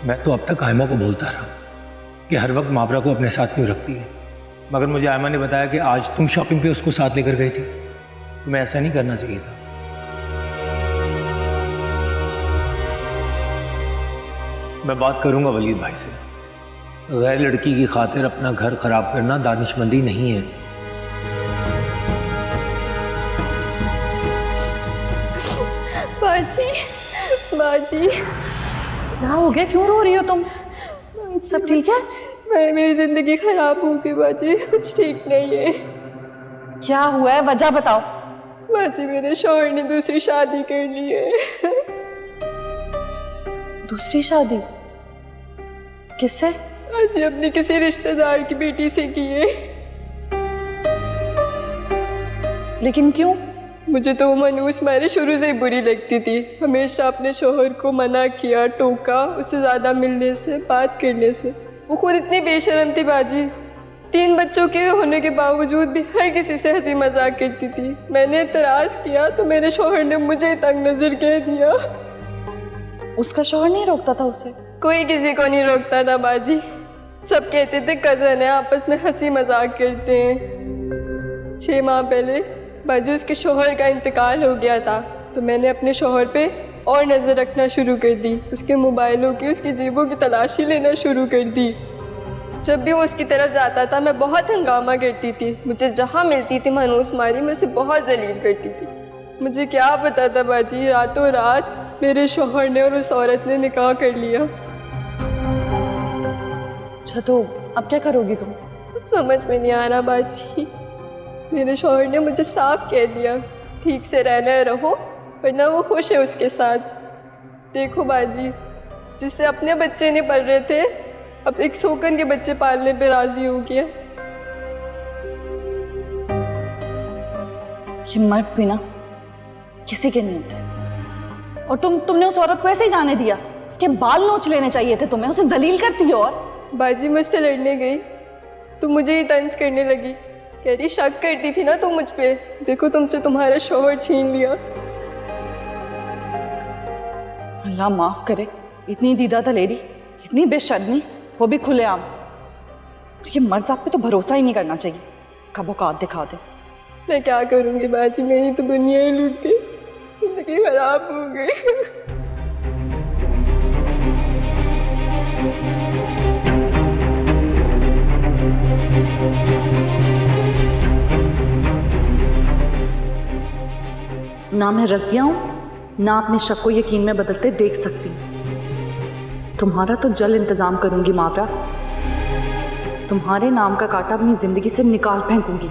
मैं तो अब तक आयमा को बोलता रहा कि हर वक्त मावरा को अपने साथ क्यों रखती है, मगर मुझे आयमा ने बताया कि आज तुम शॉपिंग पे उसको साथ लेकर गई थी। तुम्हें ऐसा नहीं करना चाहिए था। मैं बात करूंगा वलीद भाई से। गैर लड़की की खातिर अपना घर खराब करना दानिशमंदी नहीं है। बाजी, बाजी क्या हो गया, क्यों रो रही हो तुम? सब ठीक है? मेरी जिंदगी खराब हो गई बाजी, कुछ ठीक नहीं है। क्या हुआ है, वजह बताओ। बाजी मेरे शौहर ने दूसरी शादी कर ली है। दूसरी शादी? किससे? बाजी अपनी किसी रिश्तेदार की बेटी से की है। लेकिन क्यों? मुझे तो वो मनूस मेरे शुरू से ही बुरी लगती थी। हमेशा अपने शौहर को मना किया, टोका, उससे ज़्यादा मिलने से, बात करने से। वो खुद इतनी बेशर्म थी बाजी, 3 बच्चों के होने के बावजूद भी हर किसी से हंसी मजाक करती थी। मैंने इतराज़ किया तो मेरे शौहर ने मुझे तंग नज़र कह दिया। उसका शौहर नहीं रोकता था उसे? कोई किसी को नहीं रोकता था बाजी। सब कहते थे कज़न है, आपस में हंसी मजाक करते हैं। 6 माह पहले बाजी उसके शौहर का इंतकाल हो गया था, तो मैंने अपने शौहर पे और नज़र रखना शुरू कर दी। उसके मोबाइलों की, उसकी जेबों की तलाशी लेना शुरू कर दी। जब भी वो उसकी तरफ जाता था मैं बहुत हंगामा करती थी। मुझे जहाँ मिलती थी मनूस मारी, मैं उसे बहुत जलील करती थी। मुझे क्या पता था बाजी, रातों रात मेरे शौहर ने और उस औरत ने निकाह कर लिया। अच्छा, तो अब क्या करोगी तुम? कुछ समझ में नहीं आ रहा बाजी। मेरे शौहर ने मुझे साफ कह दिया, ठीक से रहना रहो वरना वो खुश है उसके साथ। देखो बाजी, जिससे अपने बच्चे नहीं पल रहे थे, अब एक सोकन के बच्चे पालने पे राजी हो गया। ये मर्द भी ना किसी के नहीं होते। और तुमने उस औरत को ऐसे ही जाने दिया? उसके बाल नोच लेने चाहिए थे तुम्हें, उसे जलील करती हो। और बाजी मुझसे लड़ने गई तो मुझे ही तंज करने लगी, कह रही शक करती थी ना तुम मुझ पे, देखो तुमसे तुम्हारा शौहर छीन लिया। अल्लाह माफ करे, इतनी दीदा दलेरी, इतनी बेशर्मी, वो भी खुलेआम। ये मर्द साहब पे तो भरोसा ही नहीं करना चाहिए, कब औकात दिखा दे। मैं क्या करूँगी बाजी, मेरी तो दुनिया ही लूट गई, जिंदगी खराब हो गई। ना मैं रज़िया हूं, ना अपने शक को यकीन में बदलते देख सकती हूं। तुम्हारा तो जल्द इंतजाम करूंगी मावरा। तुम्हारे नाम का कांटा अपनी जिंदगी से निकाल फेंकूंगी।